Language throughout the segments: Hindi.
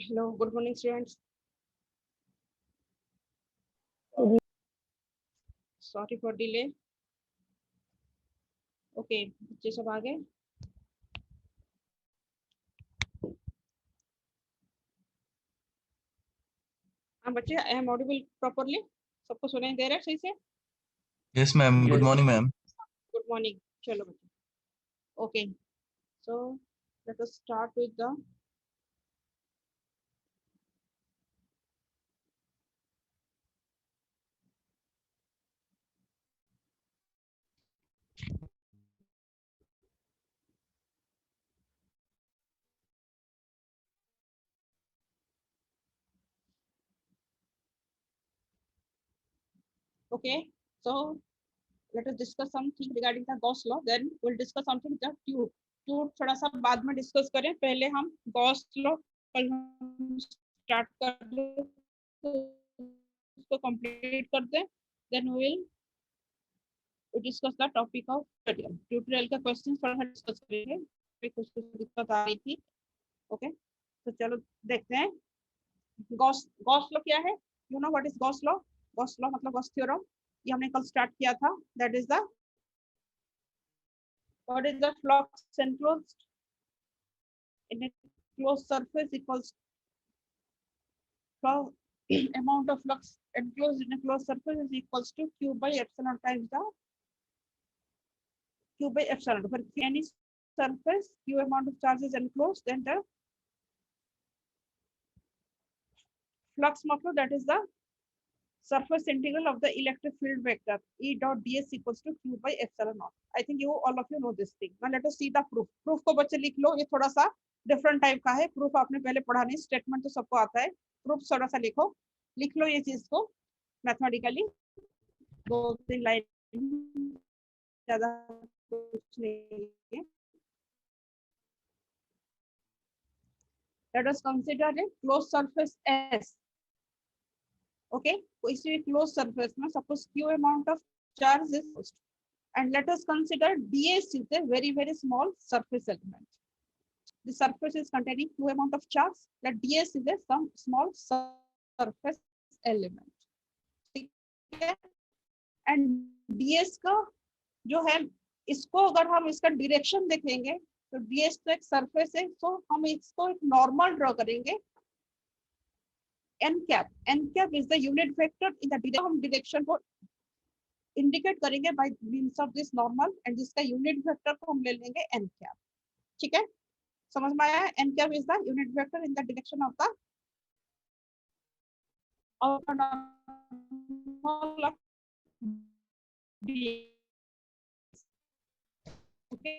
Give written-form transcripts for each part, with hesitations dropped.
Hello, good morning, students. Sorry for delay. Okay, बच्चे सब आ गए? हाँ बच्चे, आई एम ऑडिबल प्रॉपरली? सबको सुनाई दे रहा है सही से? Yes, ma'am. Good morning, ma'am. Good morning. चलो बच्चे. Okay, so let us start with the okay. So let us discuss something regarding the Gauss law. Then we'll discuss something the tube. Tube थोड़ा सा बाद में डिस्कस करें. पहले हम Gauss law कल हम स्टार्ट कर दें, उसको कंप्लीट कर दें. Then we discuss the topic of tutorial. Tutorial का क्वेश्चन थोड़ा डिस्कस करेंगे. कुछ कुछ दिक्कत आ रही थी. ओके, तो चलो देखते हैं. गॉस लॉ क्या है? You know what is Gauss law? Gauss law मतलब गॉस थ्योरम. ये हमने कल स्टार्ट किया था. That is the what is the flux enclosed in a closed surface equals amount of flux enclosed in a closed surface is equals to q by epsilon times the q by epsilon. For any surface q amount of charge is enclosed, then the flux मतलब that is the surface integral of the electric field vector E dot ds equals to q by epsilon naught. I think you all of you know this thing. Now let us see the proof. Proof को बच्चे लिख लो. ये थोड़ा सा डिफरेंट टाइप का है. प्रूफ आपने पहले पढ़ा नहीं. स्टेटमेंट तो सबको आता है. प्रूफ थोड़ा सा लिखो. लिख लो ये चीज को मैथमेटिकली. 2-3 लाइन, ज्यादा कुछ नहीं है. Let us consider a closed surface S. Okay, इसी closed surface में suppose q amount of charge is closed. And let us consider ds is a very small surface element. The surface is containing q amount of charge. That ds is a some small surface element. ठीक है. And ds का जो है, इसको अगर हम इसका डायरेक्शन देखेंगे तो ds तो एक सरफेस है. तो हम इसको एक नॉर्मल ड्रॉ करेंगे. n cap is the unit vector in the direction. हम डायरेक्शन को इंडिकेट करेंगे bye means of this normal, and जिसका यूनिट वेक्टर को हम ले लेंगे n कैप. ठीक है, समझ में आया? n cap is the unit vector in the direction of the normal. Okay,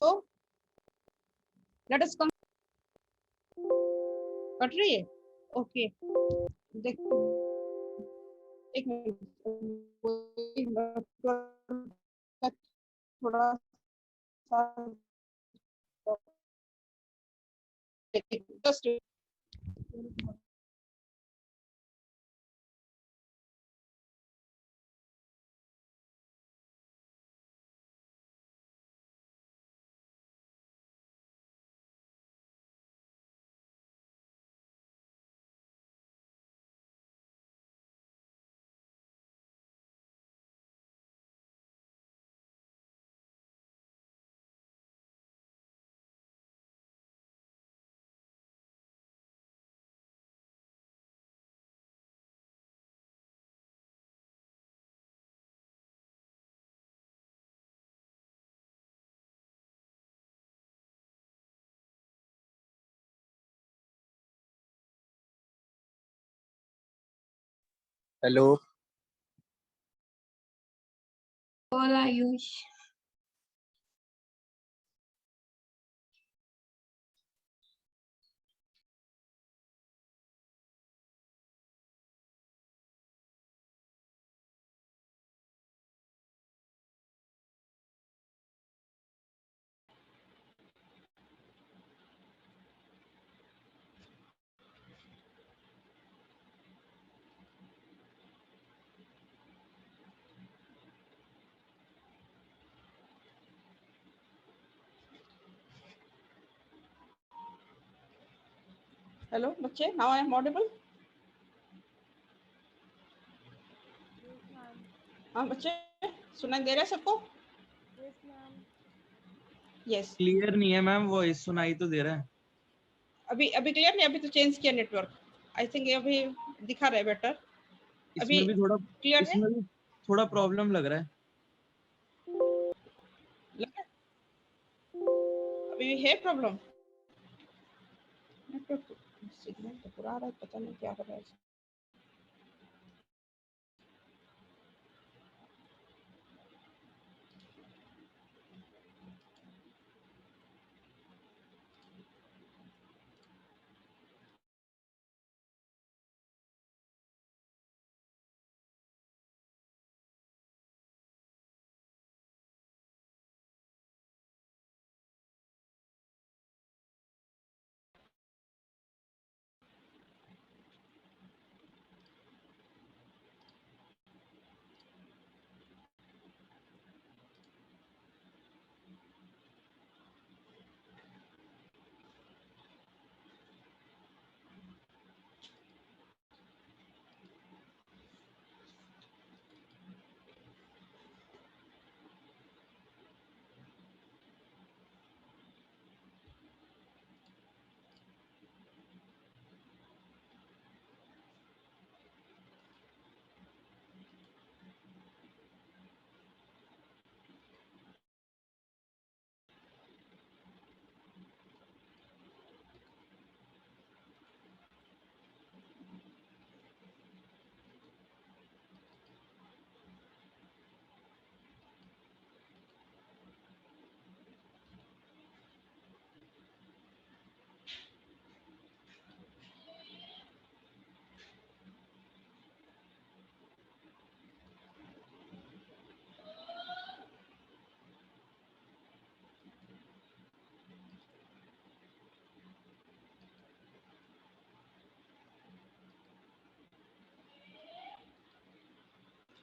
तो लेट अस कट रही है. ओके, देख एक मिनट, थोड़ा सा just hello. Hola, Ayush. Hello बच्चे, नाउ आई एम ऑडिबल? हाँ बच्चे, सुनाई दे रहा है सबको? यस। क्लियर नहीं है मैम, वॉइस सुनाई तो दे रहा है। अभी क्लियर नहीं? अभी तो चेंज किया नेटवर्क, आई थिंक ये अभी दिखा रहा है बेटर। अभी इसमें भी थोड़ा क्लियर है? इसमें भी थोड़ा प्रॉब्लम लग रहा है। लगा? अभी भी है प्रॉब्लम? नेटवर्क सिग्नल तो पूरा आ रहा है, पता नहीं क्या हो रहा है।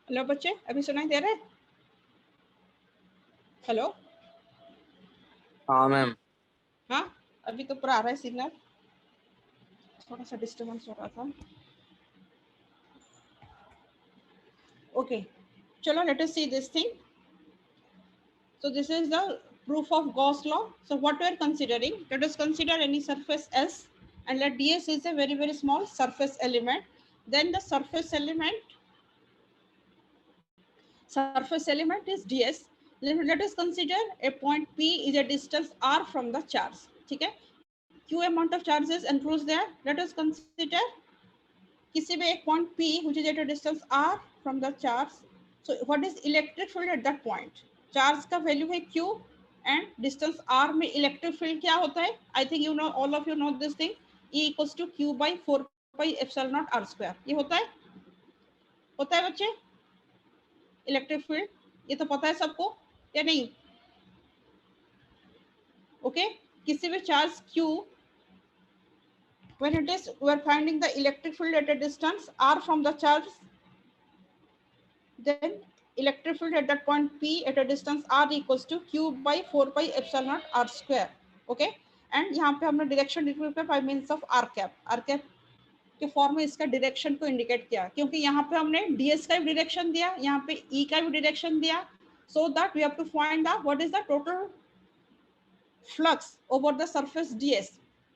हेलो बच्चे, अभी सुनाई दे रहा है? हेलो? हाँ मैम। हाँ, अभी तो पूरा आ रहा है सिग्नल, थोड़ा सा डिस्टर्बेंस हो रहा था। ओके, चलो late us see this thing. So this is the proof of Gauss law. So what we are considering, let us consider any surface S, and let ds is a very very small surface element. Then the surface element is ds. Let us consider a point P is a distance r from the charge. ठीक है? Q amount of charges enclosed there. Let us consider किसी भी एक point P which is at a distance r from the charge. So what is electric field at that point? Charge का value है Q and distance r में electric field क्या होता है? I think you know, all of you know this thing. E equals to Q by 4 pi epsilon naught r square. ये होता है? होता है बच्चे? इलेक्ट्रिक फील्ड ये तो पता है सबको या नहीं? ओके, किसी भी charge Q, when it is, we are finding the electric field at a distance r from the charge, then electric field at that point P at a distance r equals to Q by 4 pi epsilon naught r square. Okay, and यहाँ पे हमने डायरेक्शन डिफाइन किया by means of r cap के फॉर्म में इसका डायरेक्शन को इंडिकेट किया, क्योंकि यहाँ पे हमने ds का भी डायरेक्शन दिया, यहाँ पे E का भी डायरेक्शन दिया, so that we have to find out what is the total flux over the surface ds.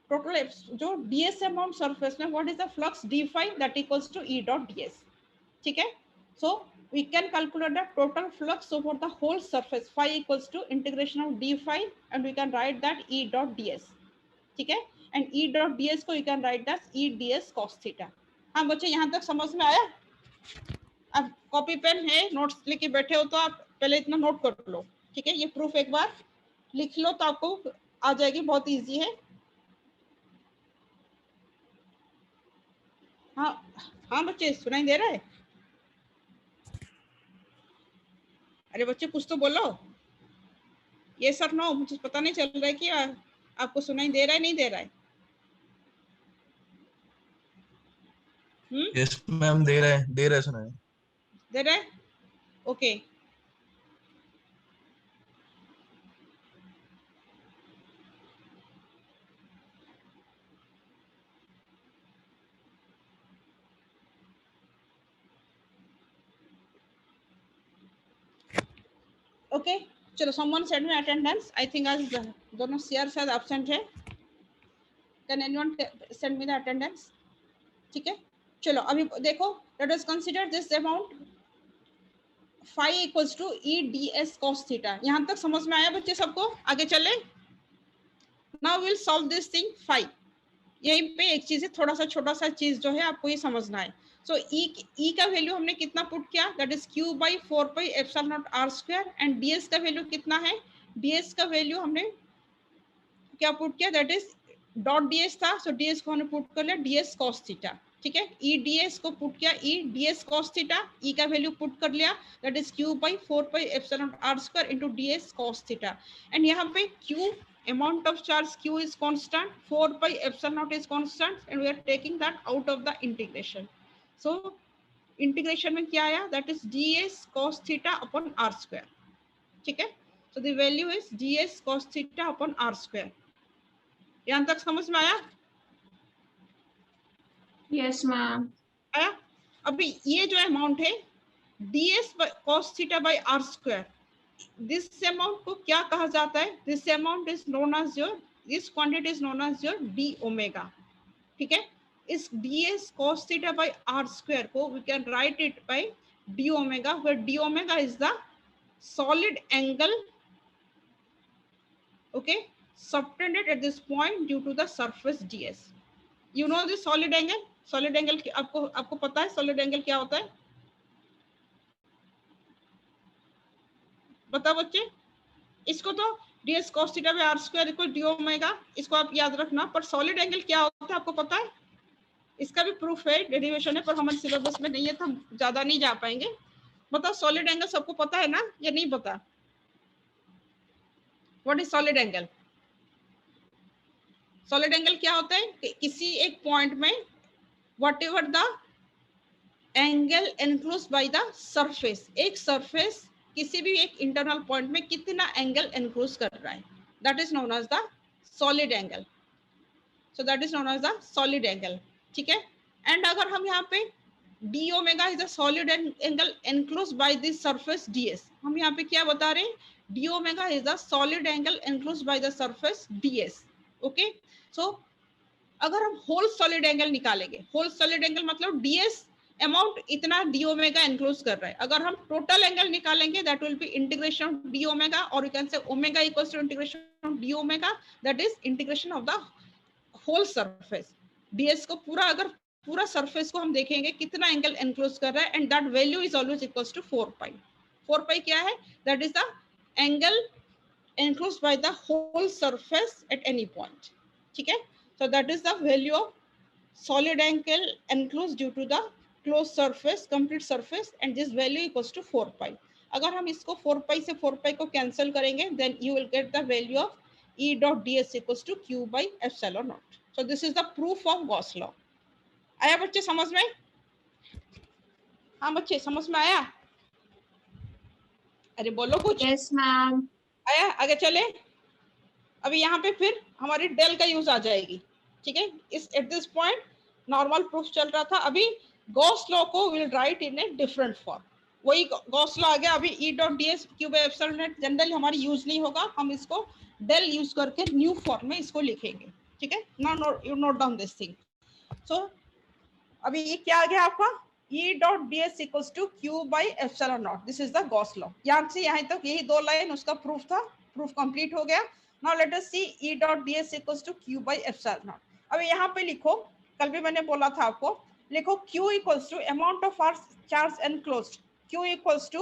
Total जो ds अमाउंट सरफेस में, what is the flux d phi that equals to E dot ds. ठीक है? So we can calculate the total flux over the whole surface. Phi equals to integration of d phi, and we can write that E dot ds. ठीक है? And E dot ds को you can write as E ds cos theta. हाँ बच्चे, यहाँ तक समझ में आया? अब कॉपी पेन है, नोट्स लेके बैठे हो तो आप पहले इतना नोट कर लो. ठीक है? ये प्रूफ एक बार लिख लो तो आपको आ जाएगी, बहुत इजी है. हाँ हाँ बच्चे, सुनाई दे रहा है? अरे बच्चे कुछ तो बोलो. ये सर नो, मुझे पता नहीं चल रहा है कि आपको सुनाई दे रहा है नहीं दे रहा है. यस मैम, दे रहा है सुनाई. दे रहा है? ओके. ओके चलो someone send me attendance. I think आज दोनों सीआर शायद absent है. Can anyone send me the attendance? ठीक है चलो अभी देखो let us consider this amount phi equals to e ds cos theta. यहाँ तक समझ में आया बच्चे सबको? आगे चले. Now we'll solve this thing phi. यहीं पे एक चीज है, थोड़ा सा छोटा सा चीज जो है आपको ये समझना है. सो ई का वैल्यू हमने कितना पुट किया, that is q by 4 pi epsilon not r square. And ds का वैल्यू कितना है, ds का वैल्यू हमने क्या पुट किया, दैट इज डॉट ds था. सो ds को हमने पुट कर लिया ds cos थीटा. ठीक है, e ds को पुट किया e ds cos theta. e का वैल्यू पुट कर लिया, that is q by 4 pi epsilon not r square into ds cos theta. And यहाँ पे q amount of charge q is constant, 4 pi epsilon naught is constant, and we are taking that out of the integration. So integration में क्या आया, that is ds cos theta upon r square. ठीक है, so the value is ds cos theta upon r square. यहाँ तक समझ में आया? Yes, ma'am. आया? अभी ये जो अमाउंट है ds cos theta by r square, this amount को क्या कहा जाता है, this amount is known as your, this quantity is known as your d omega. ठीक है, इस ds cos theta by r square को we can write it by d omega, where d omega is the solid angle, okay, subtended at this point due to the surface ds. You know this solid angle? Solid angle आपको पता है solid angle क्या होता है? बताओ बच्चे. इसको तो ds cos theta by r square equal d omega, इसको आप याद रखना. पर सॉलिड एंगल क्या होता है आपको पता है? इसका भी प्रूफ है, डेरिवेशन है, पर हमारे सिलेबस में नहीं है तो हम ज्यादा नहीं जा पाएंगे. बताओ सॉलिड एंगल सबको पता है ना या नहीं पता? What is solid angle? Solid angle क्या होता है कि किसी एक पॉइंट में what ever the angle enclose by the surface, एक सरफेस किसी भी एक इंटरनल पॉइंट में कितना एंगल एनक्लोज कर रहा है, that is known as the solid angle. So that is known as the solid angle. ठीक है, एंड अगर हम यहाँ पे d omega is the solid angle enclose by this surface ds, हम यहाँ पे क्या बता रहे हैं, d omega is the solid angle enclose by the surface ds. Okay, so अगर हम होल सॉलिड एंगल निकालेंगे, होल सॉलिड एंगल मतलब ds अमाउंट इतना d ओमेगा एनक्लोज कर रहा है. अगर हम टोटल एंगल निकालेंगे that will be integration of d omega, और you can say omega equals to integration of d omega, that is integration of the whole surface. ds को पूरा, अगर पूरा सरफेस को हम देखेंगे कितना एंगल एनक्लोज कर रहा है, and that value is always equals to 4 pi. 4 pi क्या है, that is the angle enclose by the whole surface at any point. ठीक है, so that is the value of solid angle enclosed due to the closed surface, complete surface, and this value equals to 4 pi. अगर हम इसको 4 pi से 4 pi को कैंसिल करेंगे, then you will get the value of E dot ds equals to q by epsilon naught. So this is the proof of Gauss law. आया बच्चे समझ में? हाँ बच्चे समझ में आया? अरे बोलो कुछ. Yes, ma'am. आया? आगे चले. अभी यहाँ पे फिर हमारी डेल का यूज आ जाएगी. ठीक है, इस at this point normal proof चल रहा था. अभी गॉस लॉ को will write in a different form. वही गॉस लॉ आ गया. अभी E dot D S Q by epsilon naught generally हमारी यूज नहीं होगा, हम इसको डेल यूज करके न्यू फॉर्म में इसको लिखेंगे. ठीक है, now you note down this thing. So अभी ये क्या आ गया आपका, E dot D S equals to q by epsilon naught. This is the Gauss law. यहाँ से यहाँ तक यही दो लाइन उसका प्रूफ था. प्रूफ कंप्लीट हो गया. Now let us see E dot ds equals to q by epsilon naught. अब यहाँ पे लिखो, कल भी मैंने बोला था आपको, लिखो q equals to amount of our charge enclosed. Q equals to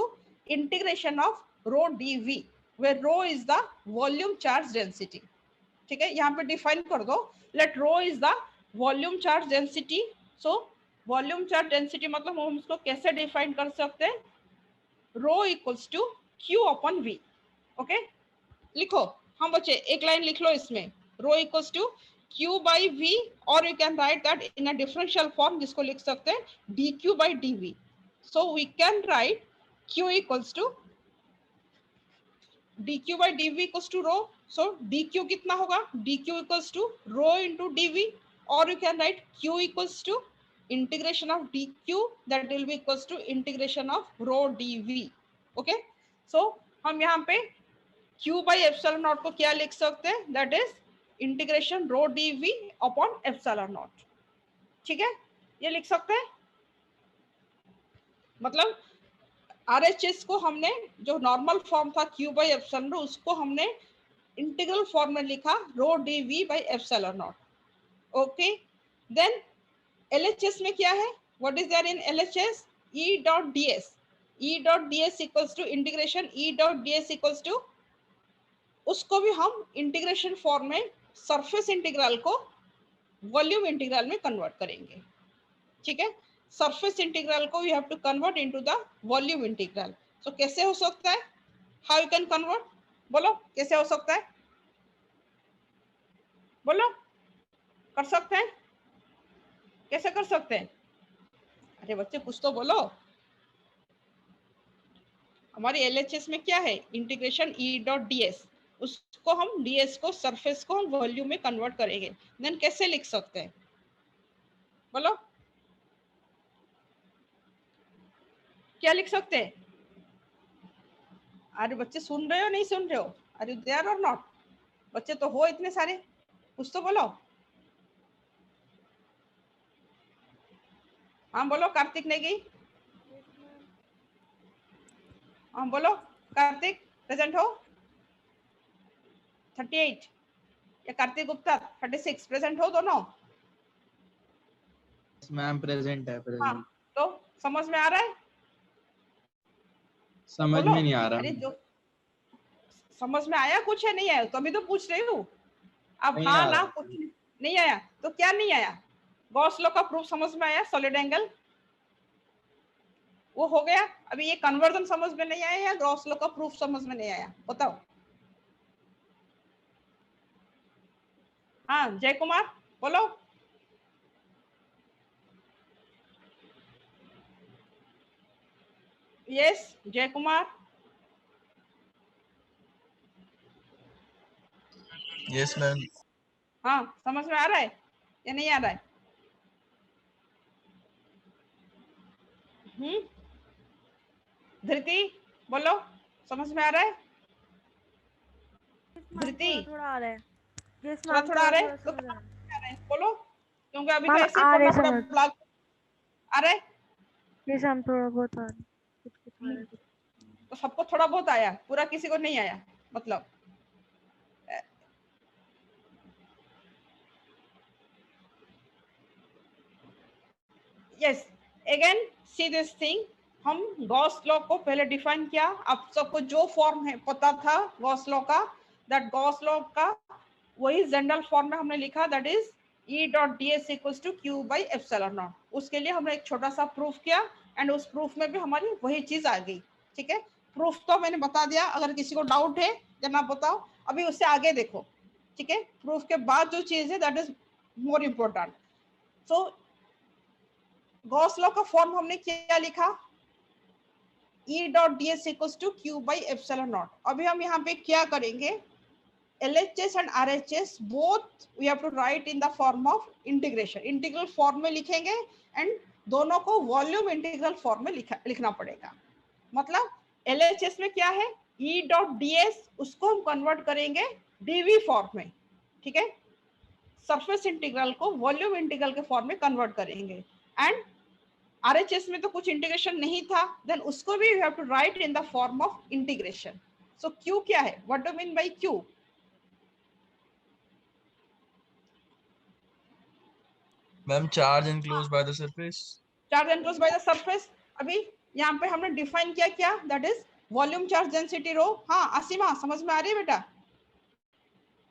integration of rho dv, where rho is the volume charge density. ठीक है, यहाँ पे डिफाइन कर दो. Let rho is the volume charge density. So volume charge density मतलब हम उसको कैसे डिफाइन कर सकते हैं, rho equals to q upon v. Okay, लिखो. हाँ बच्चे एक लाइन लिख लो इसमें, rho equals to q by v, और you can write that in a differential form जिसको लिख सकते हैं dq by dv. So we can write q equals to dq by dv equals to rho. So dq कितना होगा, dq equals to rho into dv, और you can write q equals to integration of dq, that will B equals to integration of rho dv. Okay, so हम यहाँ पे q by epsilon नॉट को क्या लिख सकते हैं, that is integration rho dv upon epsilon not. ठीक है, ये लिख सकते हैं। मतलब RHS को हमने जो नॉर्मल फॉर्म था q by epsilon रो, उसको हमने इंटीग्रल फॉर्म में लिखा rho dv by epsilon naught. Okay, then LHS में क्या है, what is there in LHS, E dot ds, E dot ds equals to integration E dot ds equals to, उसको भी हम इंटीग्रेशन फॉर्म में सरफेस इंटीग्रल को वॉल्यूम इंटीग्रल में कन्वर्ट करेंगे। ठीक है, सरफेस इंटीग्रल को we have to convert into the volume integral. So कैसे हो सकता है, हाउ यू कैन कन्वर्ट, बोलो कैसे हो सकता है, बोलो कर सकते हैं, कैसे कर सकते हैं, अरे बच्चे कुछ तो बोलो। हमारी LHS में क्या है, इंटीग्रेशन E डॉट ds, उसको हम ds को सरफेस को हम वॉल्यूम में कन्वर्ट करेंगे, देन कैसे लिख सकते हैं, बोलो क्या लिख सकते हैं। अरे बच्चे सुन रहे हो नहीं सुन रहे हो, आर यू देयर और नॉट, बच्चे तो हो इतने सारे, कुछ तो बोलो। हाँ बोलो, कार्तिक नेगी, हाँ बोलो कार्तिक, प्रेजेंट हो 38, या कार्तिक गुप्ता 36, प्रेजेंट हो दोनों। मैम प्रेजेंट है, हाँ, प्रेजेंट। तो समझ में आ रहा है, समझ बोलो। में नहीं आ रहा। अरे जो समझ में आया कुछ है, नहीं आया तो अभी तो पूछ रही हूँ। अब नहीं हाँ आ ना रहा। कुछ नहीं आया तो क्या नहीं आया, गॉस लॉ का प्रूफ समझ में आया, सॉलिड एंगल वो हो गया। अभी ये कन्वर्जन समझ में नहीं आया या गॉस लॉ का प्रूफ समझ में नहीं आया, बताओ। हाँ जय कुमार बोलो। यस जय कुमार, यस मैम। हाँ समझ में आ रहा है या नहीं आ रहा है। धृति बोलो, समझ में आ रहा है, धृति थोड़ा आ रहा है। यस थोड़ा मैम, थोड़ा आ रहा है थोड़ा तो समझ आ रहा है। आ रहा है बोलो, क्योंकि अभी तो मैम ऐसे ही आ रहे पढ़ना समझ। पड़ा आ रहा है। यस मैम, थोड़ा बहुत आ रहा है, कुछ कुछ आ रहा है। तो सबको थोड़ा बहुत आया, पूरा किसी को नहीं आया मतलब। Yes again C this thing, हम गॉस लॉ को पहले डिफाइन किया, आप सबको जो फॉर्म है पता था गॉस लॉ का, दैट गॉस लॉ का वही जनरल फॉर्म में हमने लिखा, that is E dot ds equals to q by epsilon naught. उसके लिए हमने एक छोटा सा प्रूफ किया एंड उस प्रूफ में भी हमारी वही चीज आ गई। ठीक है, प्रूफ तो मैंने बता दिया, अगर किसी को डाउट है जब आप बताओ, अभी उससे आगे देखो। ठीक है, प्रूफ के बाद जो चीज है that is more important. So Gauss law का फॉर्म हमने क्या लिखा, E dot ds equals to q by epsilon naught. अभी हम यहाँ पे क्या करेंगे, LHS and RHS both we have to write in the form of integration, integral form में लिखेंगे एंड दोनों को वॉल्यूम इंटीग्रल फॉर्म में लिखना पड़ेगा। मतलब LHS में क्या है, E डॉट ds, उसको हम कन्वर्ट करेंगे dv फॉर्म में। ठीक है, सरफेस इंटीग्रल को वॉल्यूम इंटीग्रल के फॉर्म में कन्वर्ट करेंगे एंड RHS में तो कुछ इंटीग्रेशन नहीं था, देन उसको भी we have to write in the form of integration. So Q क्या है, what do mean by Q, ma'am charge enclosed by the surface. Charge enclosed by the surface. अभी यहाँ पे हमने डिफाइन किया क्या, that is volume charge density rho. हाँ असीमा समझ में आ रही है बेटा,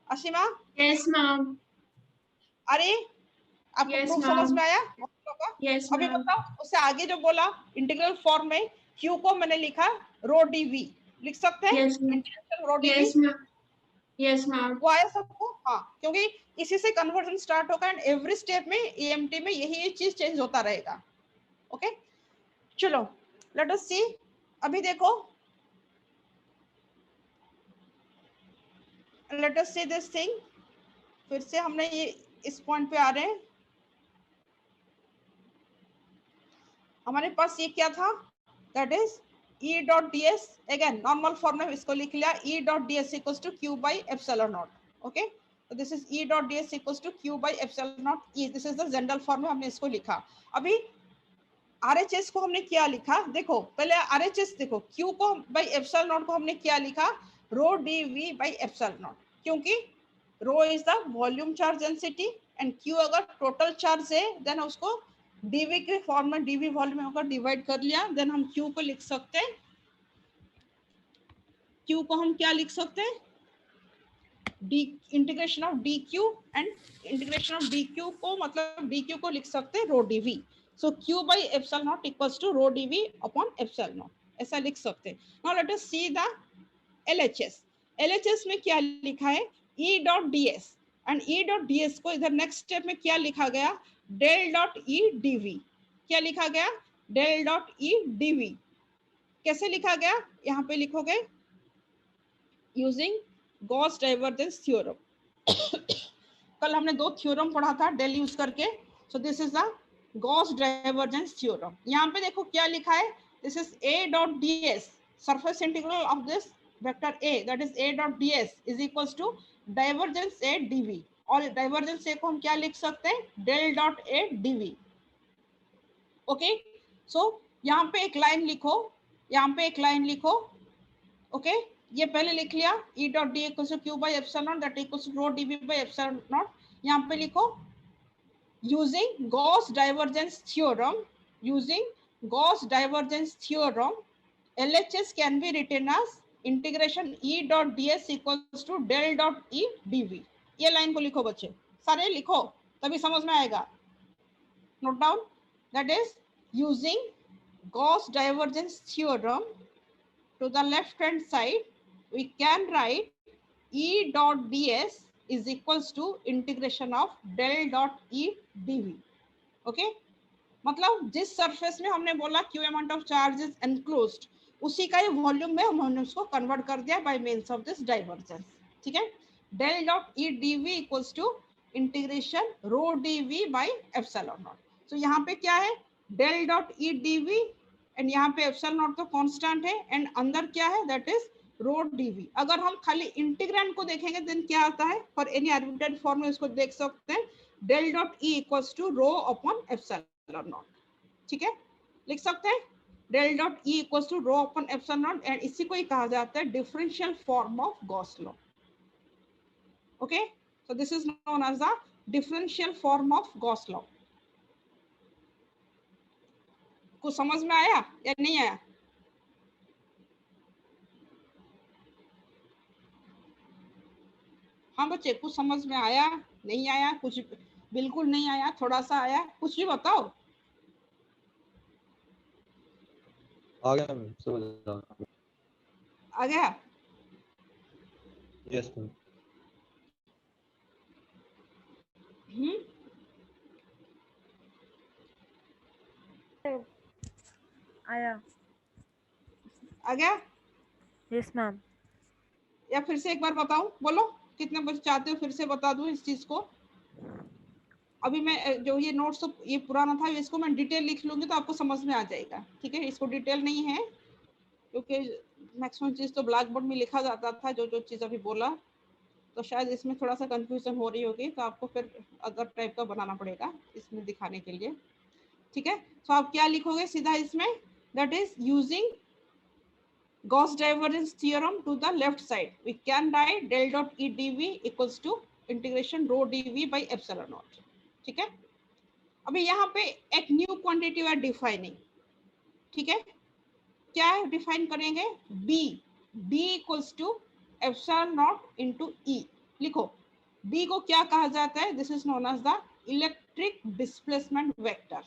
असीमा Yes, ma'am. अरे आपको Yes, प्रूफ समझ ma'am. में आया। Yes, अभी ma'am. बताओ उससे आगे जो बोला इंटीग्रल फॉर्म में Q को मैंने लिखा रो dv, लिख सकते हैं Yes, ma'am. Integration rho dv, Yes, ma'am. Yes, ma'am. वो आया सबको। हाँ क्योंकि इसी से कन्वर्जन स्टार्ट होगा एंड एवरी स्टेप में EMT में यही चीज चेंज होता रहेगा। ओके चलो लेट अस सी, अभी देखो late us see this thing, फिर से हमने ये इस पॉइंट पे आ रहे हैं। हमारे पास ये क्या था, that is E dot ds again normal form में इसको लिख लिया, E dot ds equals to q by epsilon naught. Okay, तो this is E dot ds equals to q by epsilon naught. E this is the general form में हमने इसको लिखा. अभी RHS को हमने क्या लिखा, देखो पहले RHS देखो, Q को by epsilon naught को हमने क्या लिखा, rho dv by epsilon naught, क्योंकि rho is the volume charge density and Q अगर टोटल चार्ज है देन उसको dv के फॉर्म में dv वॉल्यूम में होकर डिवाइड कर लिया, देन हम Q को लिख सकते हैं, Q को हम क्या लिख सकते हैं, d integration of dq and integration of dq को मतलब dq को लिख सकते हैं rho dv. So q by epsilon naught equals to rho dv upon epsilon naught, ऐसा लिख सकते हैं. Now let us see the LHS. LHS में क्या लिखा है, E dot ds and E dot ds को इधर नेक्स्ट स्टेप में क्या लिखा गया, del dot E dv. क्या लिखा गया, del dot E dv. कैसे लिखा गया, यहाँ पे लिखोगे यूजिंग गॉस डाइवर्जेंस थ्योरम. कल हमने दो थ्योरम पढ़ा था डेल यूज करके. सो this is the Gauss divergence theorem. यहाँ पे देखो क्या लिखा है, this is A dot ds surface integral of this vector A, that is A dot ds is equals to divergence A dv. और डाइवर्जेंस A को हम क्या लिख सकते हैं, del dot A dv. Okay, so यहाँ पे एक लाइन लिखो, यहाँ पे एक लाइन लिखो. ओके, ये पहले लिख लिया, E dot d equals to q by epsilon naught that equals to rho dv by epsilon naught. यहाँ पे लिखो using Gauss divergence theorem, using Gauss divergence theorem, LHS can be written as integration E dot ds equals to del dot E dv. ये लाइन को लिखो बच्चे, सारे लिखो तभी समझ में आएगा. Note down, that is using Gauss divergence theorem, to the left hand side we can write E dot ds is equals to integration of del dot E dv. Okay, मतलब जिस सरफेस में हमने बोला q amount of charge is enclosed, उसी का ही वॉल्यूम में हमने उसको कन्वर्ट कर दिया by means of this divergence. ठीक है, del dot E dv equals to integration rho dv by epsilon naught. तो यहाँ पे क्या है, del dot E dv and यहाँ पे एप्सिलॉन नॉट तो कांस्टेंट है एंड अंदर क्या है, दैट इज rho dv. अगर हम खाली इंटीग्रेंड को देखेंगे देन क्या आता है, फॉर एनी आर्बिट्रेरी फॉर्म में इसको देख सकते हैं, del dot E equals to rho upon epsilon not. ठीक है, लिख सकते हैं del dot E equals to rho upon epsilon not, and इसी को ही कहा जाता है differential form of Gauss law. Okay, so this is known as the differential form of Gauss law. कुछ समझ में आया या नहीं आया? हाँ बच्चे, कुछ समझ में आया, नहीं आया, कुछ बिल्कुल नहीं आया, थोड़ा सा आया, कुछ भी बताओ. आ गया मैम, समझ आ गया? Yes ma'am. आया. आ गया यस मैम. या फिर से एक बार बताऊं, बोलो कितने बच्चे चाहते हो फिर से बता दूं इस चीज को. अभी मैं जो ये नोट्स तो ये पुराना था, इसको मैं डिटेल लिख लूंगी तो आपको समझ में आ जाएगा. ठीक है, इसको डिटेल नहीं है क्योंकि मैक्सिमम चीज तो ब्लैक बोर्ड में लिखा जाता था, जो जो चीज अभी बोला, तो शायद इसमें थोड़ा सा कंफ्यूजन हो रही होगी, तो आपको फिर अदर टाइप का बनाना पड़ेगा इसमें दिखाने के लिए. ठीक है, तो आप क्या लिखोगे सीधा इसमें, that is using Gauss divergence theorem to the left side we can write del dot E dv equals to integration rho dv by epsilon naught. ठीक है, अभी यहाँ पे एक न्यू क्वांटिटी है डिफाइनिंग. ठीक है, क्या है डिफाइन करेंगे, b d equals to epsilon naught into E. लिखो b को क्या कहा जाता है, this is known as the electric displacement vector.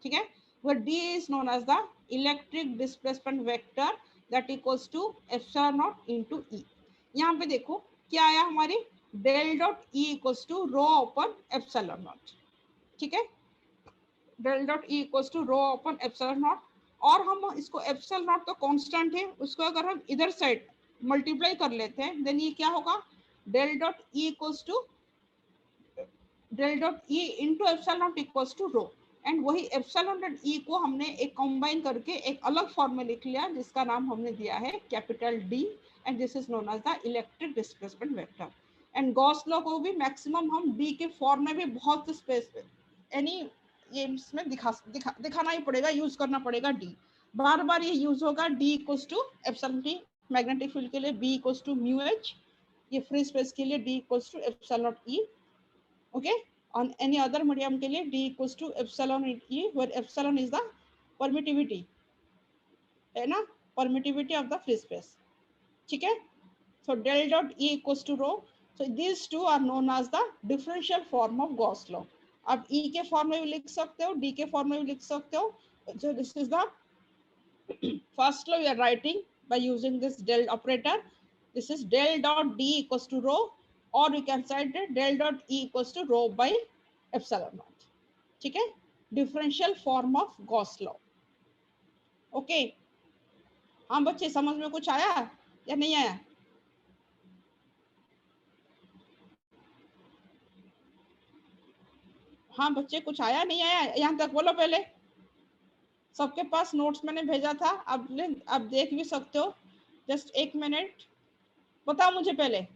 ठीक है, where d is known as the electric displacement vector that equals to epsilon naught into E. यहाँ पे देखो क्या आया हमारी, del dot E equals to rho upon epsilon naught. ठीक है, del dot E equals to rho upon epsilon naught, और हम इसको epsilon naught तो कांस्टेंट है, उसको अगर हम इधर साइड मल्टीप्लाई कर लेते हैं देन ये क्या होगा, del dot E equals to del dot E into epsilon naught equals to rho. And वही एप्सिलॉन डॉट ई को हमने एक कंबाइन करके एक अलग फॉर्म में लिख लिया जिसका नाम हमने दिया है capital D, and this is known as the electric displacement vector. And Gauss law को भी मैक्सिमम हम डी के फॉर्म में भी बहुत स्पेस यानी ये इसमें दिखाना ही पड़ेगा, यूज करना पड़ेगा डी, बार बार ये यूज होगा। D equals to epsilon T magnetic field के लिए, B equals to mu H, ये फ्री स्पेस के लिए D equals to epsilon E. Okay, on any other medium के लिए d equals to epsilon e, where epsilon is the permittivity, है ना, permittivity of the free space, ठीक है। so del dot e equals to rho, so these two are known as the differential form of Gauss law। आप e के फॉर्म में भी लिख सकते हो, d के फॉर्म में भी लिख सकते हो। so this is the first law we are writing by using this del operator। this is del dot d equals to rho, or we can write del dot e equals to rho by epsilon naught, ठीक है, differential form of Gauss law. Okay, हाँ बच्चे समझ में कुछ आया या नहीं आया? हाँ बच्चे कुछ आया नहीं आया यहाँ तक बोलो पहले। सबके पास नोट्स मैंने भेजा था, आप देख भी सकते हो। जस्ट एक मिनट बताओ मुझे पहले।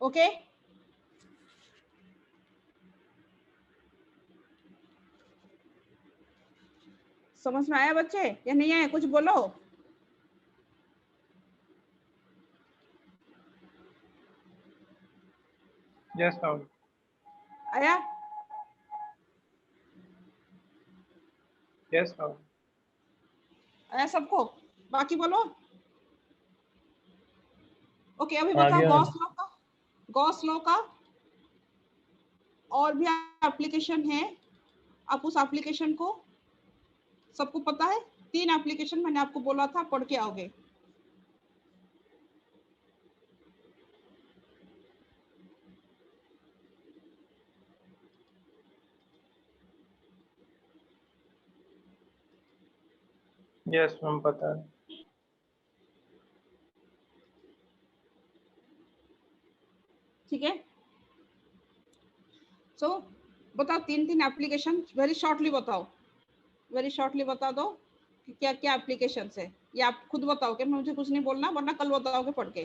ओके, समझ में आया बच्चे या नहीं आया? कुछ बोलो। Yes, ma'am. आया? Yes, ma'am. आया सबको? बाकी बोलो। ओके, अभी आ बताओ गया। गॉस लॉ का और भी एप्लीकेशन है, आप उस एप्लीकेशन को सबको पता है? 3 एप्लीकेशन मैंने आपको बोला था, पढ़ के आओगे। Yes, ma'am, पता है। ठीक है, सो बताओ 3 एप्लीकेशन वेरी शॉर्टली बताओ, वेरी शॉर्टली बता दो कि क्या क्या एप्लीकेशन है। ये आप खुद बताओगे, मुझे कुछ नहीं बोलना, वरना कल बताओगे पढ़ के।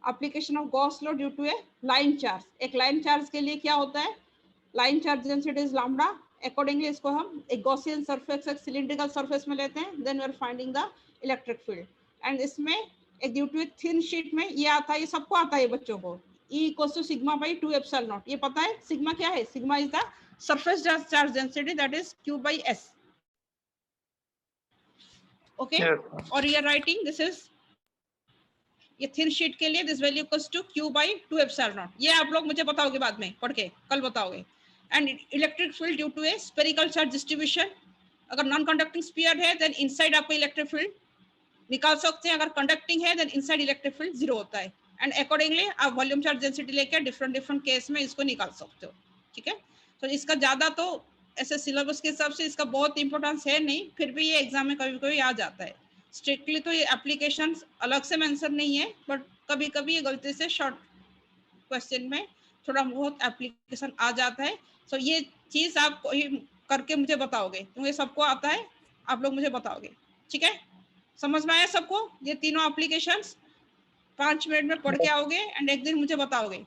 Application of Gauss law due to a line charge. एक लाइन चार्ज के लिए क्या होता है? Line charge density is lambda. Accordingly इसको हम एक गॉसियन सरफेस, एक सिलिंड्रिकल सरफेस में लेते हैं, then we are finding the electric field. And इसमें एक due to a thin sheet में ये आता है, ये सबको आता है बच्चों को, E equals to sigma by 2 epsilon not. ये पता है सिग्मा क्या है? Sigma is the surface charge density, that is Q by S। ओके, Yes, ma'am. और ये राइटिंग दिस इज, ये थिन शीट के लिए this value equals to Q by 2 epsilon not. ये आप लोग मुझे बताओगे बाद में पढ़ के, कल बताओगे। And electric field due to a spherical charge distribution. अगर नॉन कंडक्टिंग स्फीयर है देन इनसाइड आपको इलेक्ट्रिक फील्ड निकाल सकते हैं, अगर कंडक्टिंग है देन इनसाइड इलेक्ट्रिक फील्ड 0 होता है। एंड अकॉर्डिंगली आप वॉल्यूम चार्ज डेंसिटी लेकर डिफरेंट केस में इसको निकाल सकते हो, ठीक है। तो इसका ज्यादा तो ऐसे सिलेबस के हिसाब से इसका बहुत इंपॉर्टेंस है नहीं, फिर भी ये एग्जाम में कभी कभी आ जाता है। स्ट्रिक्टली तो ये एप्लीकेशंस अलग से मेंशन नहीं है, बट कभी कभी ये गलती से शॉर्ट क्वेश्चन में थोड़ा बहुत एप्लीकेशन आ जाता है। सो ये चीज आप करके मुझे बताओगे, क्योंकि सबको आता है, आप लोग मुझे बताओगे, ठीक है। समझ में आया सबको? ये तीनों एप्लीकेशंस 5 मिनट में पढ़ के आओगे एंड एक दिन मुझे बताओगे।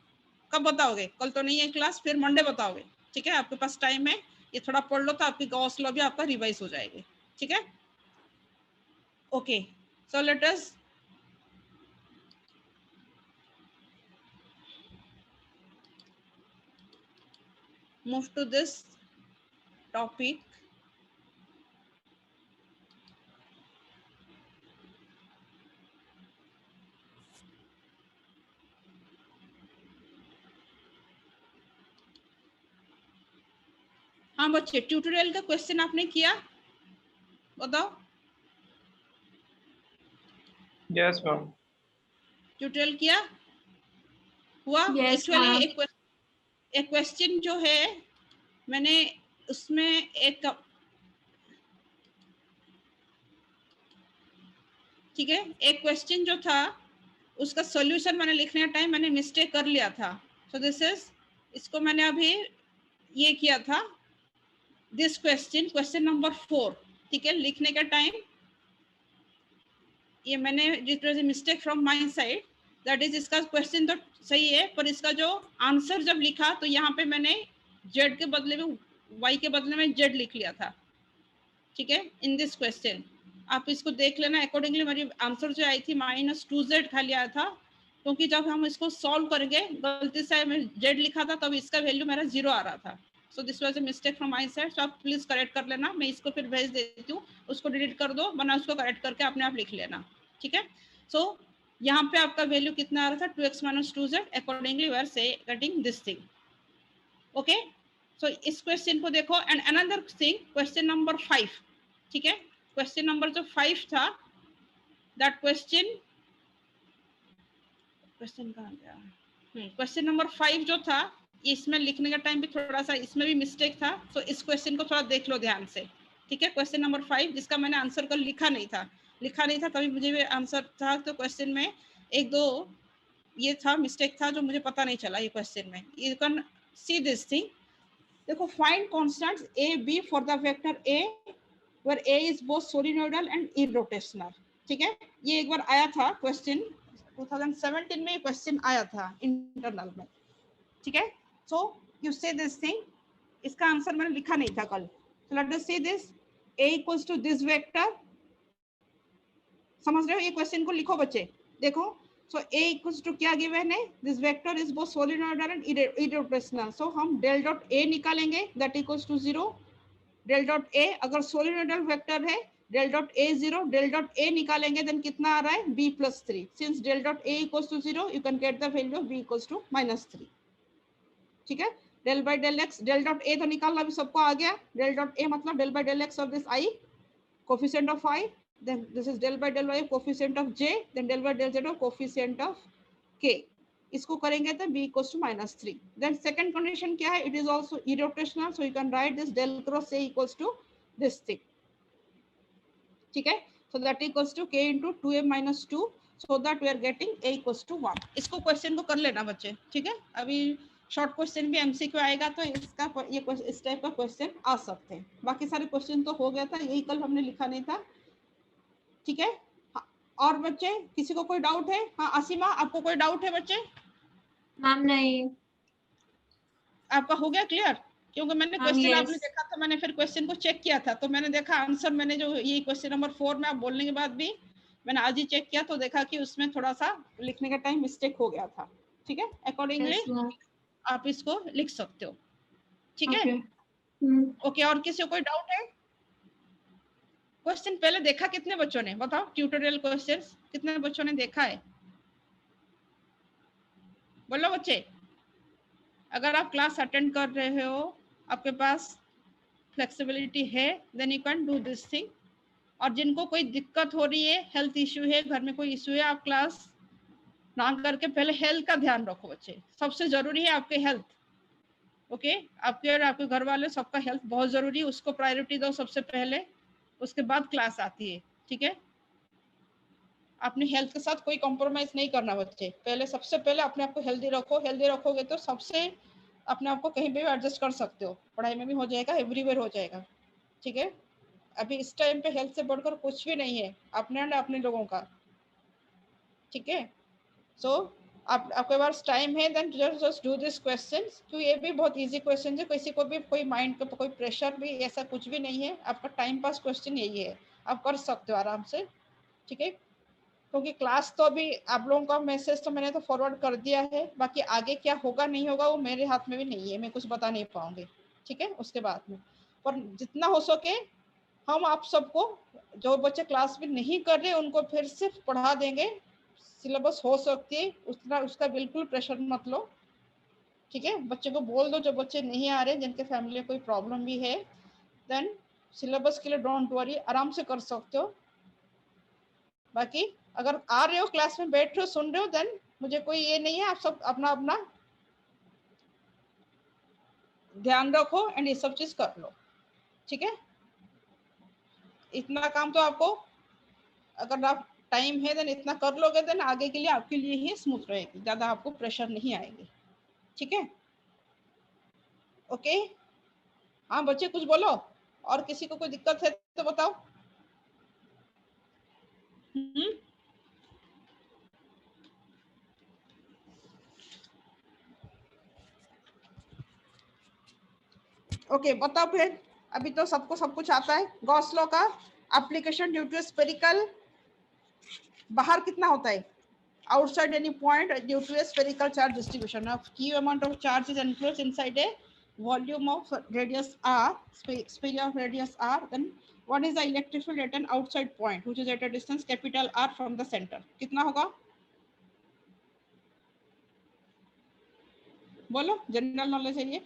कब बताओगे? कल तो नहीं है क्लास, फिर मंडे बताओगे, ठीक है। आपके पास टाइम है, ये थोड़ा पढ़ लो तो आपकी गॉस लॉ भी आपका रिवाइज हो जाएगी, ठीक है। Okay, so let us move to this topic. हाँ बच्चे, ट्यूटोरियल का क्वेश्चन आपने किया, बताओ। Yes, ma'am. ट्यूटोरियल किया हुआ? Yes, actually ma'am. एक क्वेश्चन जो है मैंने उसमें एक, ठीक है, एक क्वेश्चन जो था उसका सॉल्यूशन मैंने लिखने का टाइम मैंने मिस्टेक कर लिया था। सो दिस इज, इसको मैंने अभी ये किया था, दिस क्वेश्चन नंबर 4, ठीक है, लिखने का टाइम ये मैंने it was a mistake from my side, that is, इसका क्वेश्चन तो सही है पर इसका जो आंसर जब लिखा तो यहाँ पे मैंने जेड के बदले में वाई के बदले में जेड लिख लिया था, ठीक है, इन दिस क्वेश्चन। आप इसको देख लेना, अकॉर्डिंगली मेरी आंसर जो आई थी -2z खाली आया था, क्योंकि जब हम इसको सॉल्व करेंगे गलती से मैं जेड लिखा था तब इसका वैल्यू मेरा 0 आ रहा था। So this was a mistake from my side, so आप प्लीज करेक्ट कर लेना। मैं इसको फिर भेज देती हूँ, उसको डिलीट कर दो, वरना उसको करेक्ट करके अपने आप लिख लेना, ठीक है। सो यहाँ पे आपका वैल्यू कितना आ रहा था, 2x - 2z, accordingly we are से getting this thing, okay. So इस क्वेश्चन को देखो, and another thing, question number 5, ठीक है, क्वेश्चन नंबर जो 5 था, दैट क्वेश्चन कहाँ गया, क्वेश्चन नंबर 5 जो था, इसमें लिखने का टाइम भी थोड़ा सा इसमें भी मिस्टेक था। तो इस क्वेश्चन को थोड़ा देख लो ध्यान से, ठीक है। क्वेश्चन नंबर 5 जिसका मैंने आंसर कल लिखा नहीं था तभी मुझे भी आंसर था, तो क्वेश्चन में एक दो ये था मिस्टेक था जो मुझे पता नहीं चला ये क्वेश्चन में। You can see this thing, देखो, find constants a b for the vector a where a is both solenoidal and irrotational, ठीक है। ये एक बार आया था क्वेश्चन 2017 में, क्वेश्चन आया था इंटरनल में, ठीक है। So you say this thing, इसका आंसर मैंने लिखा नहीं था कल। So let us see this, a equals to this vector, समझ रहे हो, ये क्वेश्चन को लिखो बच्चे, देखो। सो a इक्वल्स टू क्या गिवन है, this vector is both solenoidal and irrotational. So हम डेल डॉट a निकालेंगे, that equals to 0, del dot a, अगर सोलिनॉइडल वेक्टर है del dot a 0, del dot a निकालेंगे देन कितना आ रहा है, b + 3, since del dot a equals to 0 you can get the value of b equals to -3, ठीक है। Del by del x, del dot a तो निकालना भी सबको आ गया, डेल डॉट a मतलब del by del x of this i, coefficient of i, then this is del by del y coefficient of j, then del by del z of coefficient of k, इसको करेंगे तो b equals to -3। then second condition क्या है, it is also irrotational, so you can write this del cross a equals to this thing, ठीक है। so that equals to k into 2m - 2, so that we are getting a equals to 1। इसको क्वेश्चन को कर लेना बच्चे, ठीक है। अभी शॉर्ट क्वेश्चन भी एमसीक्यू आएगा तो इसका ये इस टाइप का क्वेश्चन आ सकते हैं। बाकी सारे क्वेश्चन तो हो गया था, यही कल हमने लिखा नहीं था, ठीक है। और बच्चे किसी को कोई डाउट है? हाँ असीमा, आपको कोई डाउट है बच्चे? मैम नहीं। आपका हो गया क्लियर? क्योंकि मैंने क्वेश्चन yes. आपने देखा था, मैंने फिर क्वेश्चन को चेक किया था तो मैंने देखा आंसर, मैंने जो ये क्वेश्चन नंबर 4 में आप बोलने के बाद भी मैंने आज ही चेक किया तो देखा कि उसमें थोड़ा सा लिखने का टाइम मिस्टेक हो गया था, ठीक है। अकॉर्डिंगली yes, आप इसको लिख सकते हो, ठीक है। okay. ओके, और किसी को कोई डाउट है? क्वेश्चन पहले देखा कितने बच्चों ने, बताओ, ट्यूटोरियल क्वेश्चंस कितने बच्चों ने देखा है? बोलो बच्चे। अगर आप क्लास अटेंड कर रहे हो, आपके पास फ्लेक्सिबिलिटी है, then you can do this thing. और जिनको कोई दिक्कत हो रही है, हेल्थ इश्यू है, घर में कोई इश्यू है, आप क्लास ना करके पहले हेल्थ का ध्यान रखो बच्चे, सबसे जरूरी है आपके हेल्थ, ओके। आपके और आपके घर वाले सबका हेल्थ बहुत जरूरी है, उसको प्रायोरिटी दो सबसे पहले, उसके बाद क्लास आती है, ठीक है। अपने हेल्थ के साथ कोई कॉम्प्रोमाइज नहीं करना बच्चे, पहले सबसे पहले अपने आप को हेल्दी रखो, हेल्दी रखोगे तो सबसे अपने आप को कहीं पे भी एडजस्ट कर सकते हो, पढ़ाई में भी हो जाएगा, एवरीवेयर हो जाएगा, ठीक है। अभी इस टाइम पे हेल्थ से बढ़कर कुछ भी नहीं है अपने और अपने लोगों का, ठीक है। सो आपके पास टाइम है, then just do this questions, क्योंकि ये भी बहुत इजी क्वेश्चन है, किसी को भी कोई माइंड का कोई प्रेशर भी ऐसा कुछ भी नहीं है, आपका टाइम पास क्वेश्चन यही है, आप कर सकते हो आराम से, ठीक है। क्योंकि क्लास तो अभी आप लोगों का मैसेज तो मैंने तो फॉरवर्ड कर दिया है, बाकी आगे क्या होगा नहीं होगा वो मेरे हाथ में भी नहीं है, मैं कुछ बता नहीं पाऊंगी, ठीक है, उसके बाद में। पर जितना हो सके हम आप सबको, जो बच्चे क्लास में नहीं कर रहे उनको फिर से पढ़ा देंगे। सिलेबस हो सकती है उतना, उसका बिल्कुल प्रेशर मत लो, ठीक है। बच्चे को बोल दो, जो बच्चे नहीं आ रहे, जिनके फैमिली में कोई प्रॉब्लम भी है, देन सिलेबस के लिए डोंट वरी, आराम से कर सकते हो। बाकी अगर आ रहे हो क्लास में, बैठ रहे हो, सुन रहे हो, देन मुझे कोई ये नहीं है, आप सब अपना अपना ध्यान रखो एंड ये सब चीज कर लो, ठीक है। इतना काम तो आपको, अगर आप टाइम है देन इतना कर लोगे, देन आगे के लिए आपके लिए ही स्मूथ रहेगी, ज्यादा आपको प्रेशर नहीं आएगी, ठीक है। ओके, हाँ बच्चे कुछ बोलो, और किसी को कोई दिक्कत है तो बताओ। ओके बताओ फिर, अभी तो सबको सब कुछ आता है। गॉस लॉ का एप्लीकेशन ड्यू टू स्फेरिकल, बाहर कितना होता है, outside any point due to a spherical charge distribution of q amount of charge is enclosed inside a volume of radius r, sphere of radius r, then what is the electric field at an outside point which is at a distance capital R from the center, कितना होगा बोलो, जनरल नॉलेज है ये।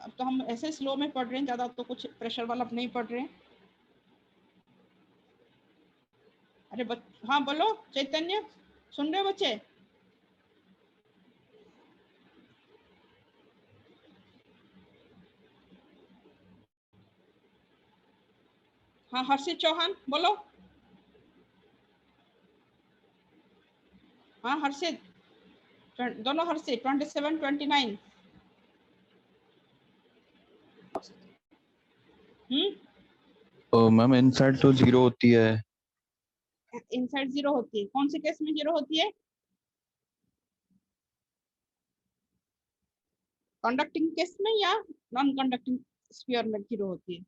अब तो हम ऐसे स्लो में पढ़ रहे हैं, ज्यादा तो कुछ प्रेशर वाला नहीं पढ़ रहे हैं। अरे हाँ बोलो चैतन्य, सुन रहे हो बच्चे? हाँ हर्षित चौहान बोलो। हाँ हर्षित, दोनों हर्षित 27 29। मैम इनसाइड तो 0 होती है। इनसाइड 0 होती है, कौन से केस में 0 होती है? कंडक्टिंग केस में या नॉन कंडक्टिंग स्फीयर में 0 होती है,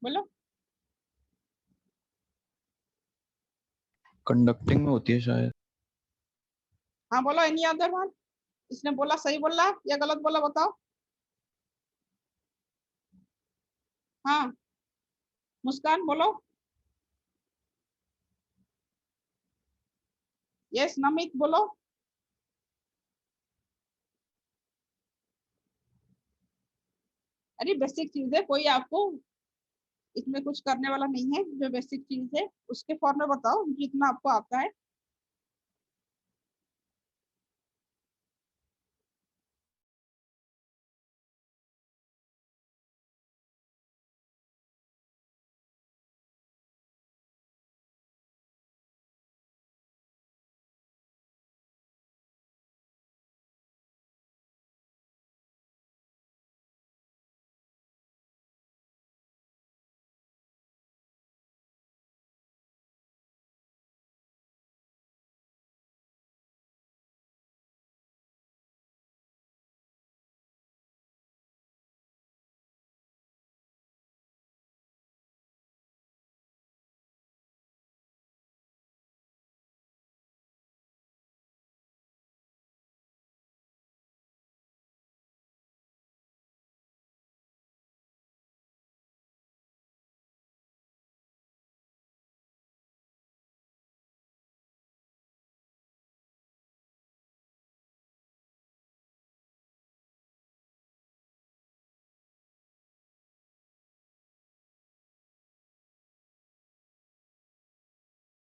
बोलो। कंडक्टिंग में होती है शायद। हाँ बोलो, एनी अदर वन? इसने बोला सही बोला या गलत बोला बताओ। हाँ मुस्कान बोलो। यस नमित बोलो। अरे बेसिक चीज है, कोई आपको इसमें कुछ करने वाला नहीं है, जो बेसिक चीज है उसके फॉर्म में बताओ जितना आपको आता है।